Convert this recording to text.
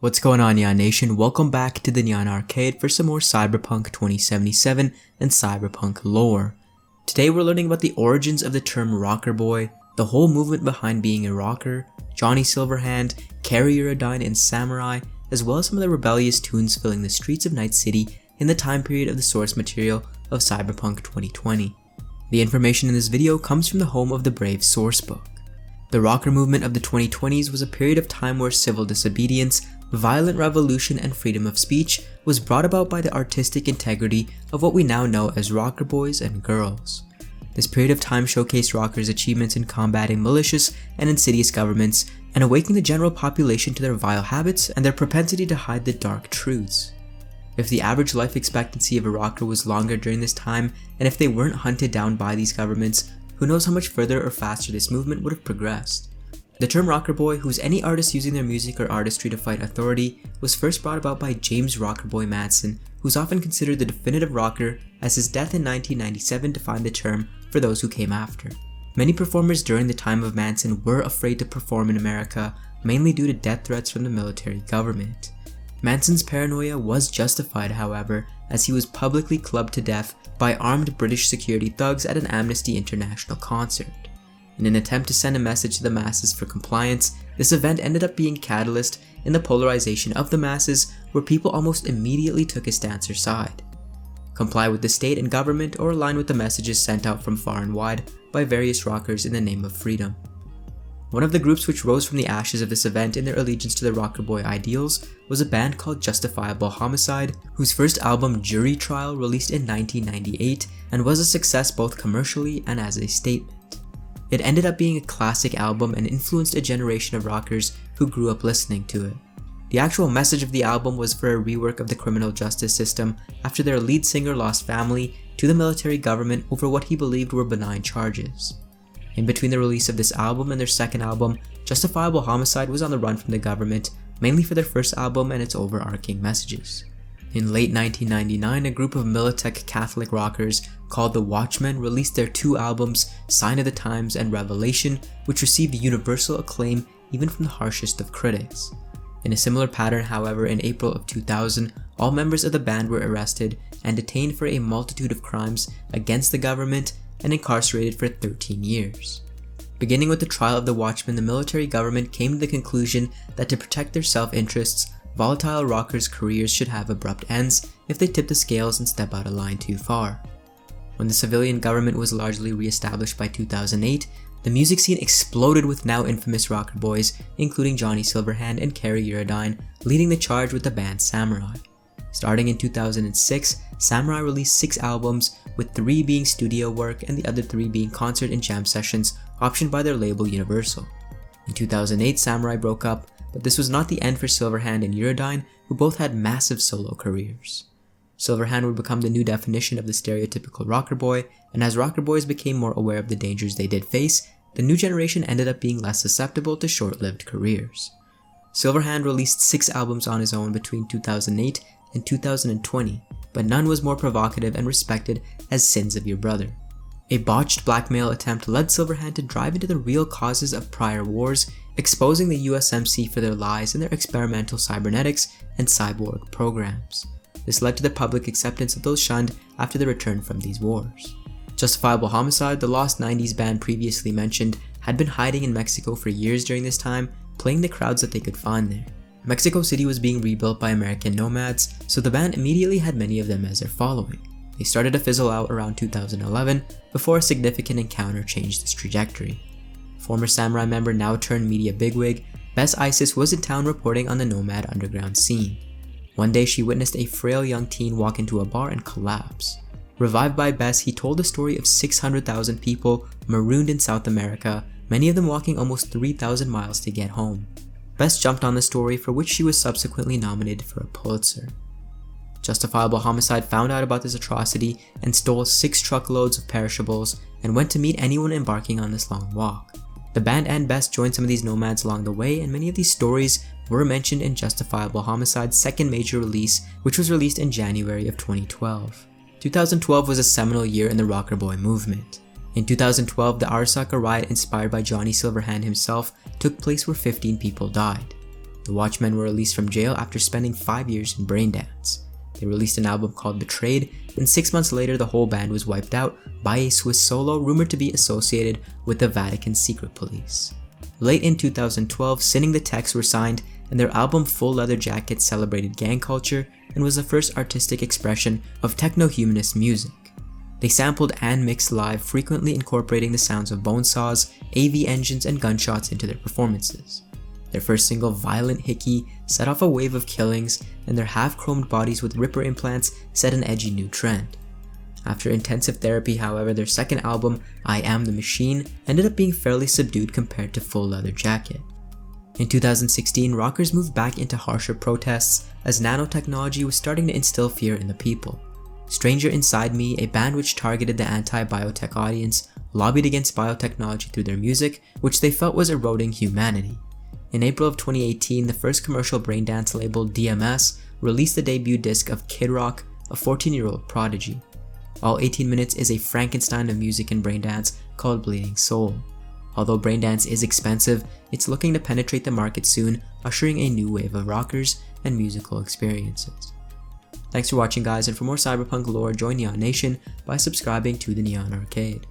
What's going on, Neon Nation? Welcome back to the Neon Arcade for some more Cyberpunk 2077 and Cyberpunk lore. Today we're learning about the origins of the term Rockerboy, the whole movement behind being a rocker, Johnny Silverhand, Carrie Uridine, and Samurai, as well as some of the rebellious tunes filling the streets of Night City in the time period of the source material of Cyberpunk 2020. The information in this video comes from the home of the Brave sourcebook. The rocker movement of the 2020s was a period of time where civil disobedience, violent revolution, and freedom of speech was brought about by the artistic integrity of what we now know as rocker boys and girls. This period of time showcased rockers' achievements in combating malicious and insidious governments and awakening the general population to their vile habits and their propensity to hide the dark truths. If the average life expectancy of a rocker was longer during this time, and if they weren't hunted down by these governments, who knows how much further or faster this movement would have progressed. The term Rockerboy, who is any artist using their music or artistry to fight authority, was first brought about by James Rockerboy Manson, who's often considered the definitive rocker, as his death in 1997 defined the term for those who came after. Many performers during the time of Manson were afraid to perform in America, mainly due to death threats from the military government. Manson's paranoia was justified, however, as he was publicly clubbed to death by armed British security thugs at an Amnesty International concert. In an attempt to send a message to the masses for compliance, this event ended up being a catalyst in the polarization of the masses, where people almost immediately took a stance or side. Comply with the state and government, or align with the messages sent out from far and wide by various rockers in the name of freedom. One of the groups which rose from the ashes of this event in their allegiance to the Rockerboy ideals was a band called Justifiable Homicide, whose first album Jury Trial released in 1998 and was a success both commercially and as a statement. It ended up being a classic album and influenced a generation of rockers who grew up listening to it. The actual message of the album was for a rework of the criminal justice system after their lead singer lost family to the military government over what he believed were benign charges. In between the release of this album and their second album, Justifiable Homicide was on the run from the government, mainly for their first album and its overarching messages. In late 1999, a group of Militech Catholic rockers called the Watchmen released their two albums, Sign of the Times and Revelation, which received universal acclaim even from the harshest of critics. In a similar pattern, however, in April of 2000, all members of the band were arrested and detained for a multitude of crimes against the government and incarcerated for 13 years. Beginning with the trial of the Watchmen, the military government came to the conclusion that to protect their self-interests, volatile rockers' careers should have abrupt ends if they tip the scales and step out of line too far. When the civilian government was largely re-established by 2008, the music scene exploded with now infamous rocker boys, including Johnny Silverhand and Carrie Uridine, leading the charge with the band Samurai. Starting in 2006, Samurai released 6 albums, with 3 being studio work and the other 3 being concert and jam sessions optioned by their label Universal. In 2008, Samurai broke up, but this was not the end for Silverhand and Uridine, who both had massive solo careers. Silverhand would become the new definition of the stereotypical rocker boy, and as rocker boys became more aware of the dangers they did face, the new generation ended up being less susceptible to short-lived careers. Silverhand released 6 albums on his own between 2008 and 2020, but none was more provocative and respected as Sins of Your Brother. A botched blackmail attempt led Silverhand to drive into the real causes of prior wars, exposing the USMC for their lies and their experimental cybernetics and cyborg programs. This led to the public acceptance of those shunned after the return from these wars. Justifiable Homicide, the lost 90s band previously mentioned, had been hiding in Mexico for years during this time, playing the crowds that they could find there. Mexico City was being rebuilt by American nomads, so the band immediately had many of them as their following. They started to fizzle out around 2011 before a significant encounter changed this trajectory. Former Samurai member, now turned media bigwig, Bess Isis was in town reporting on the nomad underground scene. One day she witnessed a frail young teen walk into a bar and collapse. Revived by Bess, he told the story of 600,000 people marooned in South America, many of them walking almost 3,000 miles to get home. Bess jumped on the story, for which she was subsequently nominated for a Pulitzer. Justifiable Homicide found out about this atrocity and stole 6 truckloads of perishables and went to meet anyone embarking on this long walk. The band and Bess joined some of these nomads along the way, and many of these stories were mentioned in Justifiable Homicide's second major release, which was released in January of 2012. 2012 was a seminal year in the Rockerboy movement. In 2012, the Arasaka riot inspired by Johnny Silverhand himself took place where 15 people died. The Watchmen were released from jail after spending 5 years in Braindance. They released an album called Betrayed, and 6 months later the whole band was wiped out by a Swiss solo rumored to be associated with the Vatican secret police. Late in 2012, Sinning the Techs were signed, and their album Full Leather Jacket celebrated gang culture and was the first artistic expression of techno-humanist music. They sampled and mixed live, frequently incorporating the sounds of bone saws, AV engines, and gunshots into their performances. Their first single, Violent Hickey, set off a wave of killings, and their half-chromed bodies with Ripper implants set an edgy new trend. After intensive therapy, however, their second album, I Am the Machine, ended up being fairly subdued compared to Full Leather Jacket. In 2016, rockers moved back into harsher protests as nanotechnology was starting to instill fear in the people. Stranger Inside Me, a band which targeted the anti-biotech audience, lobbied against biotechnology through their music, which they felt was eroding humanity. In April of 2018, the first commercial braindance label, DMS, released the debut disc of Kid Rock, a 14-year-old prodigy. All 18 minutes is a Frankenstein of music and braindance called Bleeding Soul. Although braindance is expensive, it's looking to penetrate the market soon, ushering a new wave of rockers and musical experiences. Thanks for watching, guys, and for more cyberpunk lore, join Neon Nation by subscribing to the Neon Arcade.